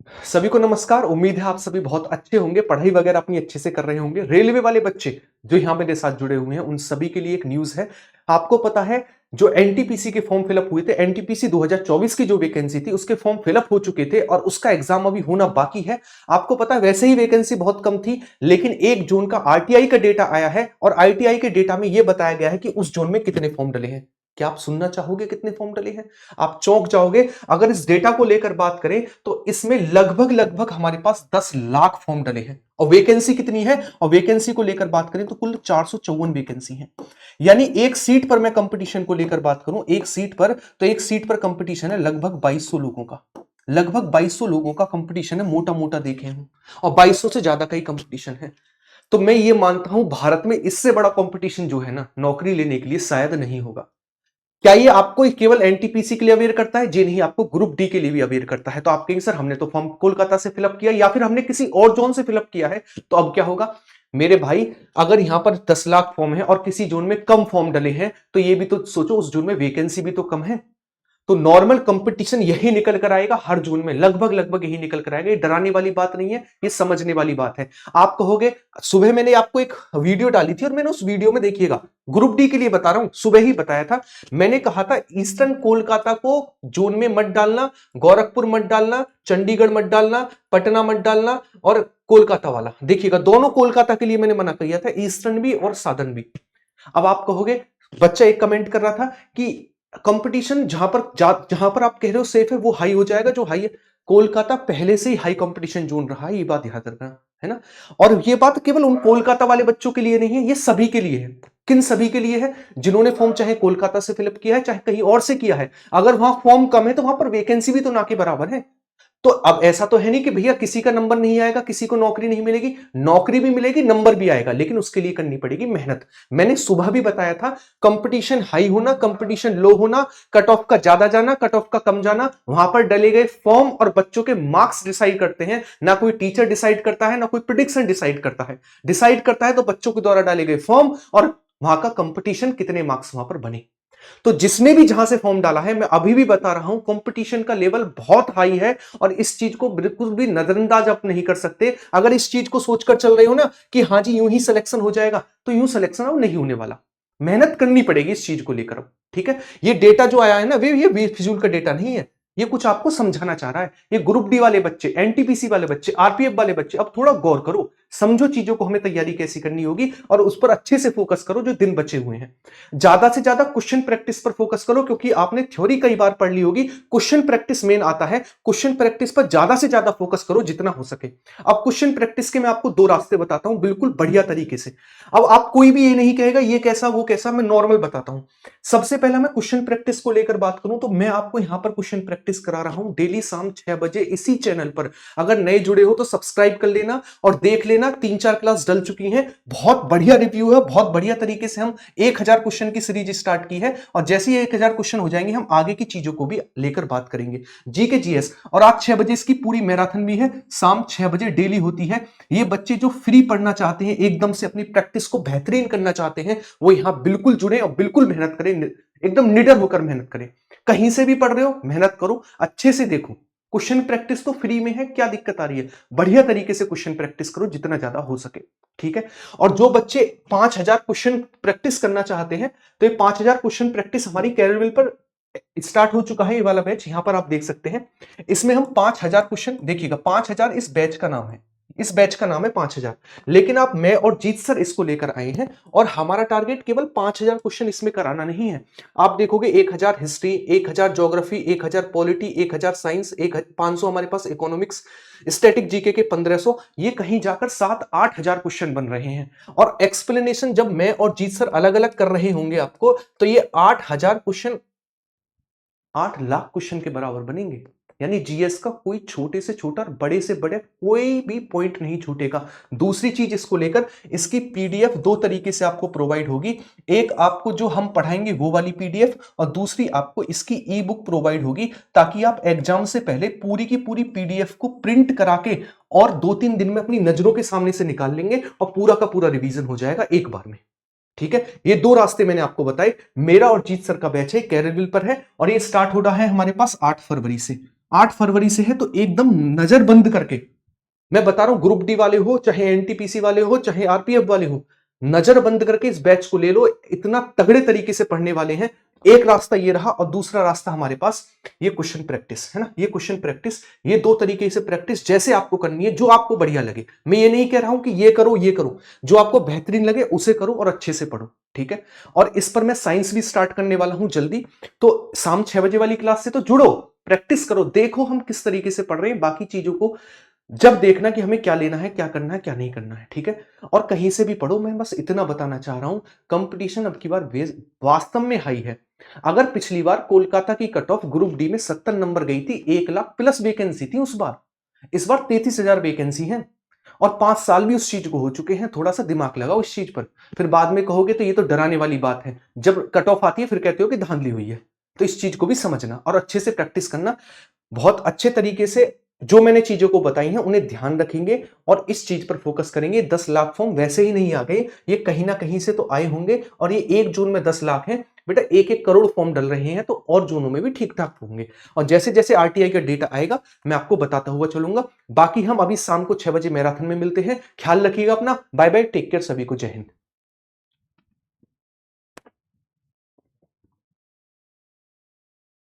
सभी को नमस्कार। उम्मीद है आप सभी बहुत अच्छे होंगे, पढ़ाई वगैरह अपनी अच्छे से कर रहे होंगे। रेलवे वाले बच्चे जो यहाँ मेरे साथ जुड़े हुए हैं, उन सभी के लिए एक न्यूज़ है। आपको पता है, जो एनटीपीसी के फॉर्म फिलअप हुए थे, एनटीपीसी 2024 की जो वैकेंसी थी, उसके फॉर्म फिलअप हो चुके थे और उसका एग्जाम अभी होना बाकी है। आपको पता है, वैसे ही वैकेंसी बहुत कम थी, लेकिन 1 जून का आरटीआई का डेटा आया है और आरटीआई के डेटा में यह बताया गया है कि उस जोन में कितने फॉर्म डले हैं। क्या आप सुनना चाहोगे कितने फॉर्म डले हैं? आप चौंक जाओगे। अगर इस डेटा को लेकर बात करें तो इसमें लगभग लगभग हमारे पास 10 लाख फॉर्म डले हैं और वैकेंसी कितनी है, और वैकेंसी को लेकर बात करें तो कुल 454 वैकेंसी है। यानी एक सीट पर मैं कंपटीशन को लेकर बात करूं, एक सीट पर, तो एक सीट पर कंपटीशन है लगभग 2200 लोगों का। लगभग 2200 लोगों का कंपटीशन है, मोटा मोटा देखे हूं, और 2200 से ज्यादा का ही कंपटीशन है। तो मैं ये मानता हूं, भारत में इससे बड़ा कंपटीशन जो है ना नौकरी लेने के लिए, शायद नहीं होगा। क्या ये आपको केवल एनटीपीसी के लिए अवेयर करता है? जी नहीं, आपको ग्रुप डी के लिए भी अवेयर करता है। तो आप कहेंगे सर हमने तो फॉर्म कोलकाता से फिलअप किया या फिर हमने किसी और जोन से फिलअप किया है, तो अब क्या होगा मेरे भाई? अगर यहां पर 10 लाख फॉर्म है और किसी जोन में कम फॉर्म डले हैं, तो ये भी तो सोचो, उस जोन में वैकेंसी भी तो कम है। तो नॉर्मल कंपटीशन यही निकल कर आएगा, हर जोन में लगभग लगभग यही निकल कर आएगा। ये डराने वाली बात नहीं है, ये समझने वाली बात है। आप कहोगे, सुबह मैंने आपको एक वीडियो डाली थी और मैंने उस वीडियो में, देखिएगा, ग्रुप डी के लिए बता रहा हूं, सुबह ही बताया था। मैंने कहा था ईस्टर्न कोलकाता को जोन में मत डालना, गोरखपुर मत डालना, चंडीगढ़ मत डालना, पटना मत डालना, और कोलकाता वाला देखिएगा, दोनों कोलकाता के लिए मैंने मना किया था, ईस्टर्न भी और साधन भी। अब आप कहोगे, बच्चा एक कमेंट कर रहा था कि कंपटीशन जहां पर आप कह रहे हो सेफ है, वो हाई हो जाएगा, जो हाई है। कोलकाता पहले से ही हाई कंपटीशन जोन रहा है, ये बात याद रखना, है ना। और ये बात केवल उन कोलकाता वाले बच्चों के लिए नहीं है, ये सभी के लिए है। किन सभी के लिए है? जिन्होंने फॉर्म चाहे कोलकाता से फिलअप किया है, चाहे कहीं और से किया है। अगर वहां फॉर्म कम है तो वहां पर वैकेंसी भी तो ना के बराबर है। तो अब ऐसा तो है नहीं कि भैया किसी का नंबर नहीं आएगा, किसी को नौकरी नहीं मिलेगी। नौकरी भी मिलेगी, नंबर भी आएगा, लेकिन उसके लिए करनी पड़ेगी मेहनत। मैंने सुबह भी बताया था, कंपटीशन हाई होना, कंपटीशन लो होना, कट ऑफ का ज्यादा जाना, कट ऑफ का कम जाना, वहां पर डले गए फॉर्म और बच्चों के मार्क्स डिसाइड करते हैं। ना कोई टीचर डिसाइड करता है, ना कोई प्रिडिक्शन डिसाइड करता है। डिसाइड करता है तो बच्चों के द्वारा डाले गए फॉर्म और वहां का कंपटीशन, कितने मार्क्स वहां पर बने। तो जिसने भी जहां से फॉर्म डाला है, मैं अभी भी बता रहा हूं, कंपटीशन का लेवल बहुत हाई है और इस चीज को बिल्कुल भी नजरअंदाज आप नहीं कर सकते। अगर इस चीज को सोचकर चल रहे हो ना कि हाँ जी यूं ही सिलेक्शन हो जाएगा, तो यूं सिलेक्शन अब नहीं होने वाला। मेहनत करनी पड़ेगी इस चीज को लेकर अब, ठीक है। ये डेटा जो आया है ना, ये बेफिजूल का डेटा नहीं है। ये कुछ आपको समझाना चाह रहा है। ये ग्रुप डी वाले बच्चे, एनटीपीसी वाले बच्चे, आरपीएफ वाले बच्चे, अब थोड़ा गौर करो, समझो चीजों को, हमें तैयारी कैसी करनी होगी और उस पर अच्छे से फोकस करो जो दिन बचे हुए हैं। ज्यादा से ज्यादा क्वेश्चन प्रैक्टिस पर फोकस करो, क्योंकि आपने थ्योरी कई बार पढ़ ली होगी, क्वेश्चन प्रैक्टिस मेन आता है। क्वेश्चन प्रैक्टिस पर ज्यादा से ज्यादा फोकस करो जितना हो सके। अब क्वेश्चन प्रैक्टिस के मैं आपको 2 रास्ते बताता हूं, बिल्कुल बढ़िया तरीके से। अब आप कोई भी ये नहीं कहेगा ये कैसा वो कैसा, मैं नॉर्मल बताता हूं। सबसे पहला मैं क्वेश्चन प्रैक्टिस को लेकर बात करूं तो मैं आपको यहां पर क्वेश्चन प्रैक्टिस करा रहा हूं डेली शाम 6 बजे इसी चैनल पर। अगर नए जुड़े हो तो सब्सक्राइब कर लेना और देख लेना, 3-4 क्लास डल चुकी हैं। बहुत बढ़िया रिव्यू है, बहुत बढ़िया तरीके से हम 1000 क्वेश्चन की सीरीज स्टार्ट की है और जैसे ही 1000 क्वेश्चन हो जाएंगे, हम आगे की चीजों को भी लेकर बात करेंगे, जी के जीएस। और आज 6 बजे इसकी पूरी मैराथन भी है, शाम 6 बजे डेली होती है। ये बच्चे जो फ्री पढ़ना चाहते हैं, एकदम से अपनी प्रैक्टिस को बेहतरीन करना चाहते हैं, वो यहां बिल्कुल जुड़े और बिल्कुल मेहनत करें, एकदम निडर होकर मेहनत करें। कहीं से भी पढ़ रहे हो, मेहनत करो, अच्छे से देखो। क्वेश्चन प्रैक्टिस तो फ्री में है, क्या दिक्कत आ रही है? बढ़िया तरीके से क्वेश्चन प्रैक्टिस करो जितना ज्यादा हो सके, ठीक है। और जो बच्चे 5000 क्वेश्चन प्रैक्टिस करना चाहते हैं, तो ये 5000 क्वेश्चन प्रैक्टिस हमारी कैरियर पर स्टार्ट हो चुका है। ये वाला बैच यहां पर आप देख सकते हैं, इसमें हम 5000 क्वेश्चन, देखिएगा 5000 इस बैच का नाम है, इस बैच का नाम है 5000। लेकिन आप, मैं और जीत सर इसको लेकर आए हैं और हमारा टारगेट केवल 5000 क्वेश्चन इसमें कराना नहीं है। आप देखोगे 1000 हिस्ट्री, 1000 ज्योग्राफी, 1000 पॉलिटी, 1000 साइंस, 500 हमारे पास इकोनॉमिक्स, स्टैटिक जीके के 1500, ये कहीं जाकर 7-8 हजार क्वेश्चन बन रहे हैं। और एक्सप्लेनेशन जब मैं और जीत सर अलग अलग कर रहे होंगे आपको, तो ये 8000 क्वेश्चन 8 लाख क्वेश्चन के बराबर बनेंगे। यानी जीएस का कोई छोटे से छोटा, बड़े से बड़े कोई भी पॉइंट नहीं छूटेगा। दूसरी चीज इसको लेकर, इसकी पीडीएफ 2 तरीके से आपको प्रोवाइड होगी। एक आपको जो हम पढ़ाएंगे वो वाली पीडीएफ, और दूसरी आपको इसकी ई बुक प्रोवाइड होगी, ताकि आप एग्जाम से पहले पूरी की पूरी पीडीएफ को प्रिंट करा के और 2-3 दिन में अपनी नजरों के सामने से निकाल लेंगे और पूरा का पूरा रिवीजन हो जाएगा एक बार में, ठीक है। ये 2 रास्ते मैंने आपको बताए। मेरा और जीत सर का बैच है, कैरियरविल पर है, और ये स्टार्ट हो रहा है हमारे पास 8 फरवरी से। 8 फरवरी से है, तो एकदम नजर बंद करके मैं बता रहा हूं, ग्रुप डी वाले हो, चाहे एनटीपीसी वाले हो, चाहे आरपीएफ वाले हो, नजर बंद करके इस बैच को ले लो। इतना तगड़े तरीके से पढ़ने वाले हैं। एक रास्ता ये रहा और दूसरा रास्ता हमारे पास ये क्वेश्चन प्रैक्टिस है ना, ये क्वेश्चन प्रैक्टिस, ये दो तरीके से प्रैक्टिस जैसे आपको करनी है, जो आपको बढ़िया लगे। मैं ये नहीं कह रहा हूं कि ये करो ये करो, जो आपको बेहतरीन लगे उसे करो और अच्छे से पढ़ो, ठीक है। और इस पर मैं साइंस भी स्टार्ट करने वाला हूं जल्दी, तो शाम 6 बजे वाली क्लास से तो जुड़ो, प्रैक्टिस करो, देखो हम किस तरीके से पढ़ रहे हैं, बाकी चीजों को जब देखना कि हमें क्या लेना है, क्या करना है, क्या नहीं करना है, ठीक है। और कहीं से भी पढ़ो, मैं बस इतना बताना चाह रहा हूं, कंपटीशन अब की बार वास्तव में हाई है। अगर पिछली बार कोलकाता की कट ऑफ ग्रुप डी में 70 नंबर गई थी, 1 लाख प्लस वैकेंसी थी उस बार, इस बार 33,000 वैकेंसी है और 5 साल भी उस चीज को हो चुके हैं। थोड़ा सा दिमाग लगाओ इस चीज पर, फिर बाद में कहोगे तो ये तो डराने वाली बात है, जब कट ऑफ आती है फिर कहते हो कि धांधली हुई है। तो इस चीज को भी समझना और अच्छे से प्रैक्टिस करना, बहुत अच्छे तरीके से जो मैंने चीजों को बताई हैं उन्हें ध्यान रखेंगे और इस चीज पर फोकस करेंगे। 10 लाख फॉर्म वैसे ही नहीं आ गए, ये कहीं ना कहीं से तो आए होंगे, और ये 1 जून में 10 लाख है बेटा, 1-1 करोड़ फॉर्म डल रहे हैं, तो और जोनों में भी ठीक ठाक होंगे। और जैसे जैसे आरटीआई का डेटा आएगा मैं आपको बताता हुआ चलूंगा। बाकी हम अभी शाम को 6 बजे मैराथन में मिलते हैं। ख्याल रखिएगा अपना, बाय बाय, टेक केयर, सभी को जय हिंद।